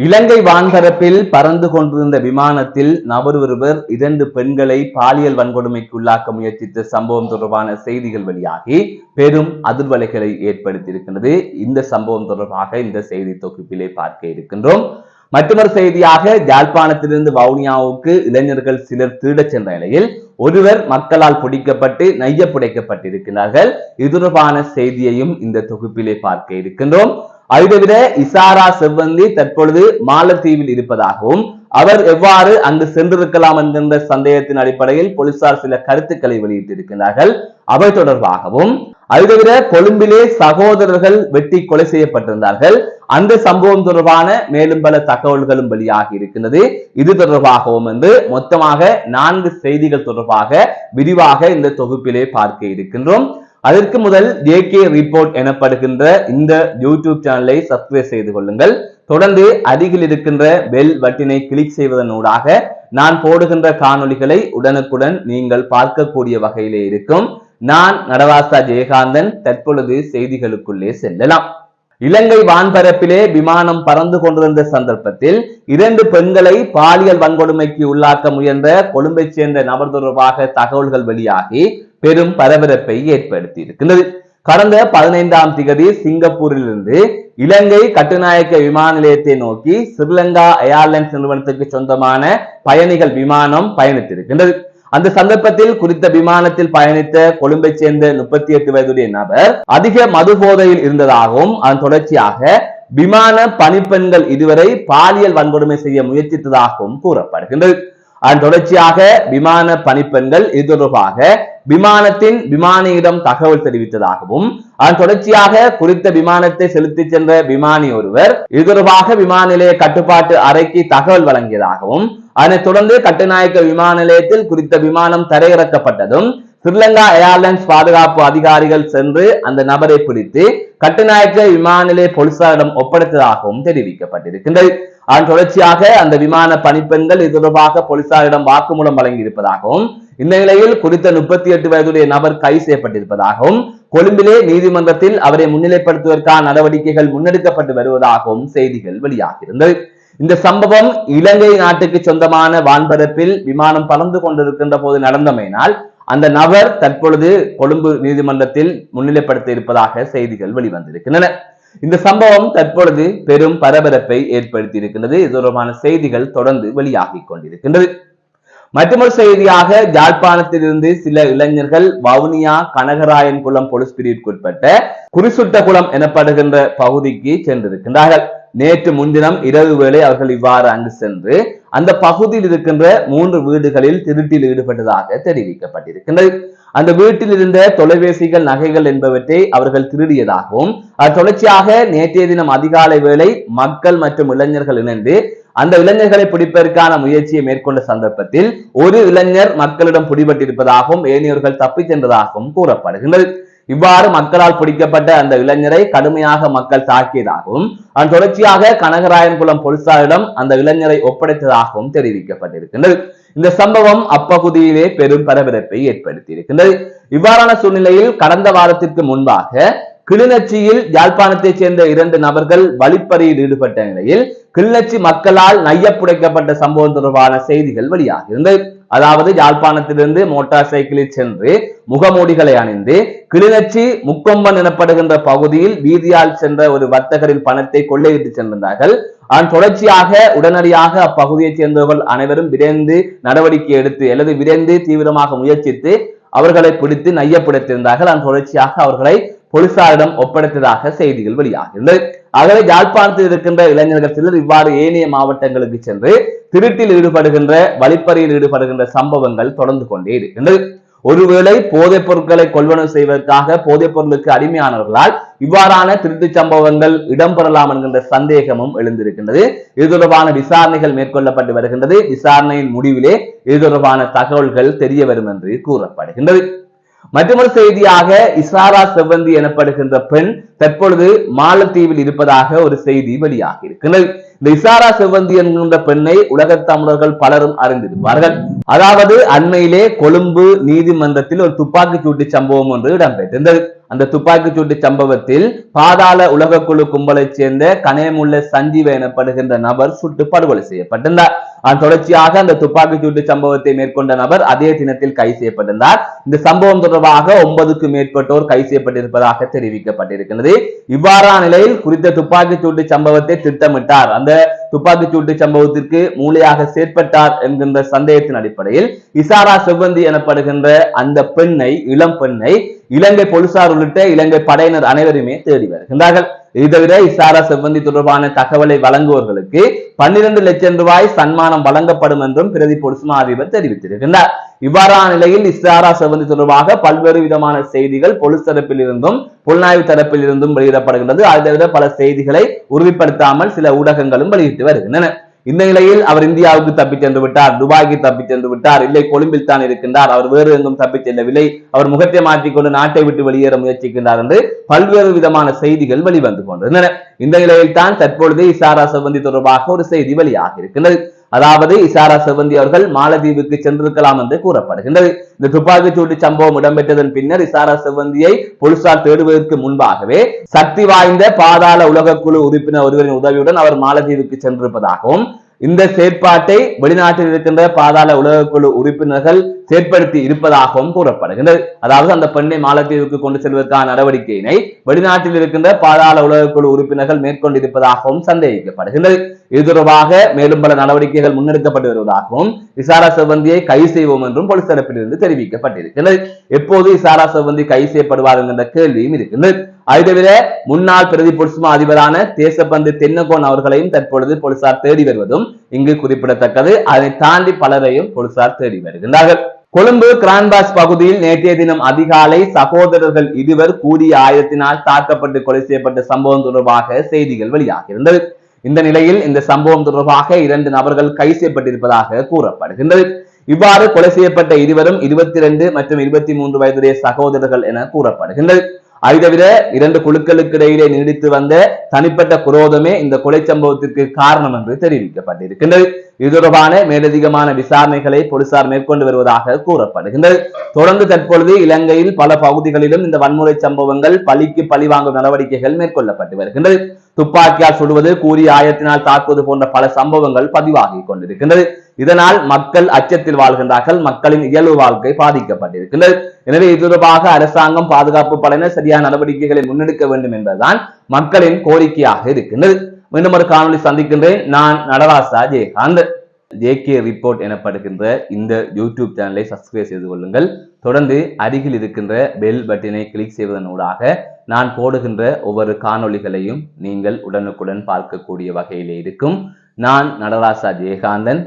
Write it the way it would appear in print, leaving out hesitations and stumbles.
இலங்கை வான்பரப்பில் பறந்து கொண்டிருந்த விமானத்தில் நபர் ஒருவர் 2 பெண்களை பாலியல் வன்கொடுமைக்கு உள்ளாக்க முயற்சித்த சம்பவம் தொடர்பான செய்திகள் வெளியாகி பெரும் அதிர்வலைகளை ஏற்படுத்தியிருக்கின்றது. இந்த சம்பவம் தொடர்பாக இந்த செய்தி தொகுப்பிலே பார்க்க இருக்கின்றோம். மற்றொரு செய்தியாக யாழ்ப்பாணத்திலிருந்து வவுனியாவுக்கு இளைஞர்கள் சிலர் திருடச் சென்ற நிலையில் ஒருவர் மக்களால் பிடிக்கப்பட்டு நைய புடைக்கப்பட்டிருக்கிறார்கள். இது தொடர்பான செய்தியையும் இந்த தொகுப்பிலே பார்க்க இருக்கின்றோம். அதுதவிர இசாரா செவ்வந்தி தற்பொழுது மாலத்தீவில் இருப்பதாகவும் அவர் எவ்வாறு அங்கு சென்றிருக்கலாம் என்கின்ற சந்தேகத்தின் அடிப்படையில் போலீசார் சில கருத்துக்களை வெளியிட்டிருக்கிறார்கள். அவை தொடர்பாகவும் அதுதவிர கொழும்பிலே சகோதரர்கள் வெட்டி கொலை செய்யப்பட்டிருந்தார்கள். அந்த சம்பவம் தொடர்பான மேலும் பல தகவல்களும் வெளியாகி இருக்கின்றது. இது தொடர்பாகவும் வந்து மொத்தமாக 4 செய்திகள் தொடர்பாக விரிவாக இந்த தொகுப்பிலே பார்க்க இருக்கின்றோம். அதற்கு முதல் ஜேகே ரிப்போர்ட் எனப்படுகின்ற இந்த யூடியூப் சேனலை சப்ஸ்கிரைப் செய்து கொள்ளுங்கள். தொடர்ந்து அருகில் இருக்கின்ற பெல் பட்டனை கிளிக் செய்வதனூடாக நான் போடுகின்ற காணொளிகளை உடனுக்குடன் நீங்கள் பார்க்கக்கூடிய வகையிலே இருக்கும். நான் நடவாசா ஜெயகாந்தன். தற்பொழுது செய்திகளுக்குள்ளே செல்லலாம். இலங்கை வான்பரப்பிலே விமானம் பறந்து கொண்டிருந்த சந்தர்ப்பத்தில் 2 பெண்களை பாலியல் வன்கொடுமைக்கு உள்ளாக்க முயன்ற கொழும்பைச் சேர்ந்த நபர் தொடர்பாக தகவல்கள் வெளியாகி பெரும் பரபரப்பை ஏற்படுத்தி இருக்கின்றது. கடந்த 15ஆம் திகதி சிங்கப்பூரிலிருந்து இலங்கை கட்டுநாயக்க விமான நிலையத்தை நோக்கி ஸ்ரீலங்கா ஏர்லைன்ஸ் நிறுவனத்துக்கு சொந்தமான பயணிகள் விமானம் பயணித்திருக்கின்றது. அந்த சந்தர்ப்பத்தில் குறித்த விமானத்தில் பயணித்த கொழும்பை சேர்ந்த 38 வயதுடைய நபர் அதிக மது போதையில் இருந்ததாகவும் அதன் தொடர்ச்சியாக விமான பணிப்பெண்கள் இதுவரை பாலியல் வன்கொடுமை செய்ய முயற்சித்ததாகவும் கூறப்படுகின்றது. அதன் தொடர்ச்சியாக விமான பணிப்பெண்கள் இது தொடர்பாக விமானத்தின் விமானியிடம் தகவல் தெரிவித்ததாகவும் அதன் தொடர்ச்சியாக குறித்த விமானத்தை செலுத்தி சென்ற விமானி ஒருவர் இது தொடர்பாக விமான நிலைய கட்டுப்பாட்டு அறைக்கு தகவல் வழங்கியதாகவும் அதனைத் தொடர்ந்து கட்டுநாயக்க விமான நிலையத்தில் குறித்த விமானம் தரையிறக்கப்பட்டதும் ஸ்ரீலங்கா ஏர்லைன்ஸ் பாதுகாப்பு அதிகாரிகள் சென்று அந்த நபரை பிடித்து கட்டுநாயக்க விமான நிலைய போலீசாரிடம் ஒப்படைத்ததாகவும் தெரிவிக்கப்பட்டிருக்கின்றது. அதன் தொடர்ச்சியாக அந்த விமான பணிப்பெண்கள் இது தொடர்பாக போலீசாரிடம் வாக்குமூலம் வழங்கி இருப்பதாகவும் இந்த நிலையில் குறித்த 38 வயதுடைய நபர் கைது செய்யப்பட்டிருப்பதாகவும் கொழும்பிலே நீதிமன்றத்தில் அவரை முன்னிலைப்படுத்துவதற்கான நடவடிக்கைகள் முன்னெடுக்கப்பட்டு வருவதாகவும் செய்திகள் வெளியாகியிருந்தது. இந்த சம்பவம் இலங்கை நாட்டுக்கு சொந்தமான வான்பரப்பில் விமானம் பறந்து கொண்டிருக்கின்ற போது நடந்தமையினால் அந்த நபர் தற்பொழுது கொழும்பு நீதிமன்றத்தில் முன்னிலைப்படுத்த இருப்பதாக செய்திகள் வெளிவந்திருக்கின்றன. இந்த சம்பவம் தற்பொழுது பெரும் பரபரப்பை ஏற்படுத்தி இருக்கின்றது. இது தொடர்பான செய்திகள் தொடர்ந்து வெளியாகி கொண்டிருக்கின்றது. மற்றொரு செய்தியாக யாழ்ப்பாணத்திலிருந்து சில இளைஞர்கள் வவுனியா கனகராயன் குளம் போலீஸ் பிரிவுக்குட்பட்ட குறிசுட்ட குளம் எனப்படுகின்ற பகுதிக்கு சென்றிருக்கின்றார்கள். நேற்று முன்தினம் இரவு வேளை அவர்கள் இவ்வாறு அங்கு சென்று அந்த பகுதியில் இருக்கின்ற 3 வீடுகளில் திருட்டில் ஈடுபட்டதாக தெரிவிக்கப்பட்டிருக்கின்றது. அந்த வீட்டில் இருந்த தொலைபேசிகள், நகைகள் என்பவற்றை அவர்கள் திருடியதாகவும் தொடர்ச்சியாக நேற்றைய தினம் அதிகாலை வேளை மக்கள் மற்றும் இளைஞர்கள் இணைந்து அந்த இளைஞர்களை பிடிப்பதற்கான முயற்சியை மேற்கொண்ட சந்தர்ப்பத்தில் ஒரு இளைஞர் மக்களிடம் பிடிபட்டிருப்பதாகவும் ஏனையோர்கள் தப்பிச் சென்றதாகவும் கூறப்படுகின்றது. இவ்வாறு மக்களால் பிடிக்கப்பட்ட அந்த இளைஞரை கடுமையாக மக்கள் தாக்கியதாகவும் அதன் தொடர்ச்சியாக கனகராயன்குளம் போலீசாரிடம் அந்த இளைஞரை ஒப்படைத்ததாகவும் தெரிவிக்கப்பட்டிருக்கின்றது. இந்த சம்பவம் அப்பகுதியிலே பெரும் பரபரப்பை ஏற்படுத்தி இருக்கின்றது. இவ்வாறான சூழ்நிலையில் கடந்த வாரத்திற்கு முன்பாக கிளிநொச்சியில் யாழ்ப்பாணத்தைச் சேர்ந்த 2 நபர்கள் வழிப்பறியில் ஈடுபட்ட நிலையில் கிளிநொச்சி மக்களால் நையப்புடைக்கப்பட்ட சம்பவம் தொடர்பான செய்திகள் வெளியாகியிருந்தது. அதாவது யாழ்ப்பாணத்திலிருந்து மோட்டார் சைக்கிளில் சென்று முகமூடிகளை அணிந்து கிளிநொச்சி முக்கொம்பன் எனப்படுகின்ற பகுதியில் வீதியால் சென்ற ஒரு வர்த்தகரின் பணத்தை கொள்ளையிட்டு சென்றிருந்தார்கள். அதன் தொடர்ச்சியாக உடனடியாக அப்பகுதியைச் சேர்ந்தவர்கள் அனைவரும் விரைந்து நடவடிக்கை எடுத்து அல்லது விரைந்து தீவிரமாக முயற்சித்து அவர்களை பிடித்து நையப்படுத்தியிருந்தார்கள். அதன் தொடர்ச்சியாக அவர்களை போலீசாரிடம் ஒப்படைத்ததாக செய்திகள் வெளியாகின்றன. ஆகவே யாழ்ப்பாணத்தில் இருக்கின்ற இளைஞர்கள் சிலர் இவ்வாறு ஏனைய மாவட்டங்களுக்கு சென்று திருட்டில் ஈடுபடுகின்ற வழிப்பறியில் ஈடுபடுகின்ற சம்பவங்கள் தொடர்ந்து கொண்டே இருக்கின்றது. ஒருவேளை போதைப் பொருட்களை கொள்வனவு செய்வதற்காக போதைப் பொருளுக்கு அடிமையானவர்களால் இவ்வாறான திருட்டு சம்பவங்கள் இடம்பெறலாம் என்கின்ற சந்தேகமும் எழுந்திருக்கின்றது. இது தொடர்பான விசாரணைகள் மேற்கொள்ளப்பட்டு வருகின்றது. விசாரணையின் முடிவிலே இது தொடர்பான தகவல்கள் தெரிய வரும் என்று கூறப்படுகின்றது. மற்றொரு செய்தியாக இசாரா செவ்வந்தி எனப்படுகின்ற பெண் தற்பொழுது மாலத்தீவில் இருப்பதாக ஒரு செய்தி வெளியாகி இருக்கிறது. இந்த இசாரா செவ்வந்தி என்கின்ற பெண்ணை உலகத் தமிழர்கள் பலரும் அறிந்திருப்பார்கள். அதாவது அண்மையிலே கொழும்பு நீதிமன்றத்தில் ஒரு துப்பாக்கி சூட்டு சம்பவம் ஒன்று இடம்பெற்றிருந்தது. அந்த துப்பாக்கி சூட்டு சம்பவத்தில் பாதாள உலகக்குழு கும்பலைச் சேர்ந்த கனேமுள்ள சஞ்சீவ எனப்படுகின்ற நபர் சுட்டு படுகொலை செய்யப்பட்டிருந்தார். அதன் தொடர்ச்சியாக அந்த துப்பாக்கி சூட்டு சம்பவத்தை மேற்கொண்ட நபர் அதே தினத்தில் கைது செய்யப்பட்டிருந்தார். இந்த சம்பவம் தொடர்பாக 9க்கும் மேற்பட்டோர் கைது செய்யப்பட்டிருப்பதாக தெரிவிக்கப்பட்டிருக்கிறது. இவ்வாறான நிலையில் குறித்த துப்பாக்கி சூட்டு சம்பவத்தை திட்டமிட்டார், அந்த துப்பாக்கி சூட்டு சம்பவத்திற்கு மூளையாக செயற்பட்டார் என்கின்ற சந்தேகத்தின் அடிப்படையில் இசாரா செவ்வந்தி எனப்படுகின்ற அந்த பெண்ணை, இளம் பெண்ணை இலங்கை போலீசார் உள்ளிட்ட இலங்கை படையினர் அனைவருமே தேடி வருகின்றார்கள். இது தவிர இசாரா செவ்வந்தி தொடர்பான தகவலை வழங்குவர்களுக்கு 12 லட்சம் ரூபாய் சன்மானம் வழங்கப்படும் என்றும் பிரதி போலீஸ் மா அதிபர் தெரிவித்திருக்கின்றார். இவ்வாறான நிலையில் இசாரா செவ்வந்தி தொடர்பாக பல்வேறு விதமான செய்திகள் போலீஸ் தரப்பில் இருந்தும் புலனாய்வு தரப்பில் இருந்தும் வெளியிடப்படுகின்றது. அதை தவிர பல செய்திகளை உறுதிப்படுத்தாமல் சில ஊடகங்களும் வெளியிட்டு வருகின்றன. இந்த நிலையில் அவர் இந்தியாவுக்கு தப்பிச் சென்று விட்டார், துபாய்க்கு தப்பிச் சென்று விட்டார், இல்லை கொழும்பில் தான் இருக்கின்றார், அவர் வேறு எங்கும் தப்பிச் செல்லவில்லை, அவர் முகத்தை மாற்றிக்கொண்டு நாட்டை விட்டு வெளியேற முயற்சிக்கின்றார் என்று பல்வேறு விதமான செய்திகள் வெளிவந்து கொண்டிருந்தன. இந்த நிலையில் தான் தற்பொழுது இசாரா செவ்வந்தி தொடர்பாக ஒரு செய்தி வெளியாக இருக்கின்றது. அதாவது இசாரா செவ்வந்தி அவர்கள் மாலத்தீவுக்கு சென்றிருக்கலாம் என்று கூறப்படுகின்றது. இந்த துப்பாக்கி சூட்டு சம்பவம் இடம்பெற்றதன் பின்னர் இசாரா செவ்வந்தியை போலீசார் தேடுவதற்கு முன்பாகவே சக்தி வாய்ந்த பாதாள உலகக்குழு உறுப்பினர் ஒருவரின் உதவியுடன் அவர் மாலத்தீவுக்கு சென்றிருப்பதாகவும், இந்த செயற்பாட்டை வெளிநாட்டில் இருக்கின்ற பாதாள உலகக்குழு உறுப்பினர்கள் செயற்படுத்தி இருப்பதாகவும் கூறப்படுகின்றது. அதாவது அந்த பெண்ணை மாலத்தீவுக்கு கொண்டு செல்வதற்கான நடவடிக்கையினை வெளிநாட்டில் இருக்கின்ற பாதாள உலகக்குழு உறுப்பினர்கள் மேற்கொண்டிருப்பதாகவும் சந்தேகிக்கப்படுகின்றது. இது தொடர்பாக மேலும் பல நடவடிக்கைகள் முன்னெடுக்கப்பட்டு வருவதாகவும் இசாரா செவ்வந்தியை கைது செய்வோம் என்றும் போலீஸ் தரப்பிலிருந்து தெரிவிக்கப்பட்டிருக்கிறது. எப்போது இசாரா செவ்வந்தி கைது செய்யப்படுவார் என்ற கேள்வியும் இருக்கின்றது. அதை தவிர முன்னாள் பிரதி போலீஸ் மா அதிபரான தேசபந்து தென்னகோன் அவர்களையும் தற்பொழுது போலீசார் தேடி வருவதும் இங்கு குறிப்பிடத்தக்கது. அதை தாண்டி பலரையும் போலீசார் தேடி வருகின்றார்கள். கொழும்பு கிரான்பாஸ் பகுதியில் நேற்றைய தினம் அதிகாலை சகோதரர்கள் இருவர் கூடிய ஆயுதத்தினால் தாக்கப்பட்டு கொலை செய்யப்பட்ட சம்பவம் தொடர்பாக செய்திகள் வெளியாகியிருந்தது. இந்த நிலையில் இந்த சம்பவம் தொடர்பாக 2 நபர்கள் கைது செய்யப்பட்டிருப்பதாக கூறப்படுகின்றது. இவ்வாறு கொலை செய்யப்பட்ட இருவரும் 22 மற்றும் 23 வயதுடைய சகோதரர்கள் என கூறப்படுகின்றது. அதை தவிர 2 குழுக்களுக்கு இடையிலே நீடித்து வந்த தனிப்பட்ட குரோதமே இந்த கொலை சம்பவத்திற்கு காரணம் என்று தெரிவிக்கப்பட்டிருக்கின்றது. இது தொடர்பான மேலதிகமான விசாரணைகளை போலீசார் மேற்கொண்டு வருவதாக கூறப்படுகின்றது. தொடர்ந்து தற்பொழுது இலங்கையில் பல பகுதிகளிலும் இந்த வன்முறை சம்பவங்கள் பழிக்கு பழி வாங்கும் நடவடிக்கைகள் மேற்கொள்ளப்பட்டு வருகின்றது. துப்பாக்கியால் சுடுவது, கூறிய ஆயத்தினால் தாக்குவது போன்ற பல சம்பவங்கள் பதிவாகி கொண்டிருக்கின்றது. இதனால் மக்கள் அச்சத்தில் வாழ்கின்றார்கள், மக்களின் இயல்பு வாழ்க்கை பாதிக்கப்பட்டிருக்கின்றது. எனவே இது தொடர்பாக அரசாங்கம், பாதுகாப்பு படையினர் சரியான நடவடிக்கைகளை முன்னெடுக்க வேண்டும் என்பதுதான் மக்களின் கோரிக்கையாக இருக்கின்றது. மீண்டும் ஒரு காணொலி சந்திக்கின்றேன். நான் நடராசா ஜெயகாந்த். ஜேகே ரிப்போர்ட் எனப்படுகின்ற இந்த யூடியூப் சேனலை சப்ஸ்கிரைப் செய்து கொள்ளுங்கள். தொடர்ந்து அருகில் இருக்கின்ற பெல் பட்டனை கிளிக் செய்வதன் ஊடாக நான் போடுகின்ற ஒவ்வொரு காணொளிகளையும் நீங்கள் உடனுக்குடன் பார்க்கக்கூடிய வகையிலே இருக்கும். நான் நடராசா ஜெயகாந்தன்.